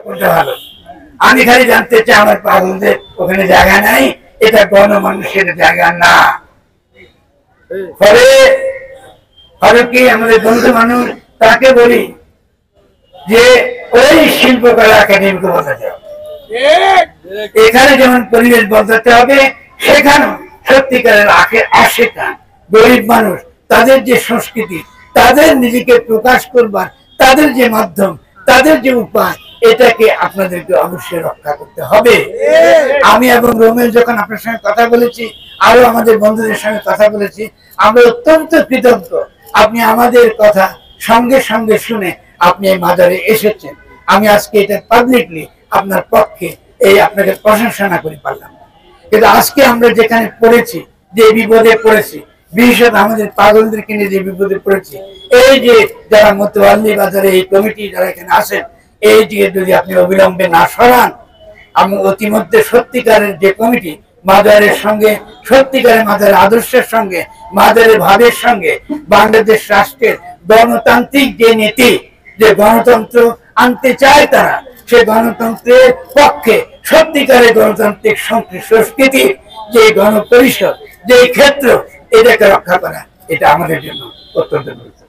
কোনটা ভালো। আমি খালি জানতে চাই আমার পাগলদের ওখানে জায়গা নাই, এটা গণমানুষের জায়গা না। ফলে কি আমাদের বন্ধু মানুষ তাকে বলি যে ওই শিল্পকলা একাডেমিকে বসাতে হবে। এখানে যেমন পরিবেশ বদলাতে হবে, সেখানেও সত্যিকারের আশেকা গরিব মানুষ, তাদের যে সংস্কৃতি, তাদের নিজেকে প্রকাশ করবার তাদের যে মাধ্যম, তাদের যে উপায়, এটাকে আপনাদেরকে অবশ্যই রক্ষা করতে হবে। আমি এবং রোমেল যখন আপনার সঙ্গে কথা বলেছি, আরো আমাদের বন্ধুদের সঙ্গে কথা বলেছি, আমরা অত্যন্ত কৃতজ্ঞ আপনি আমাদের কথা সঙ্গে সঙ্গে শুনে আপনি এই মাজারে এসেছেন। আমি আজকে এটা পাবলিকলি আপনার পক্ষে এই আপনাকে প্রশংসা করে পারলাম। কিন্তু আজকে আমরা যেখানে পড়েছি, যে বিপদে পড়েছি, বিশেষত আমাদের পাগলদেরকে নিয়ে যে বিপদে পড়েছি, এই যে যারা মোতোয়াল্লি বাজারে এই কমিটি যারা এখানে আসেন, এই দিকে যদি আপনি অবিলম্বে না সরান, আমি অতিমধ্যে সত্যিকারের যে কমিটি মাজারের সঙ্গে, সত্যিকারের মাজারের আদর্শের সঙ্গে, মাজারের ভাবের সঙ্গে, বাংলাদেশ রাষ্ট্রের গণতান্ত্রিক যে নীতি, যে গণতন্ত্র আনতে চায় তারা, সে গণতন্ত্রের পক্ষে সত্যিকারের গণতান্ত্রিক সংস্কৃতি যে গণপরিষদ, যে ক্ষেত্র, এটাকে রক্ষা করা, এটা আমাদের জন্য অত্যন্ত গুরুত্বপূর্ণ।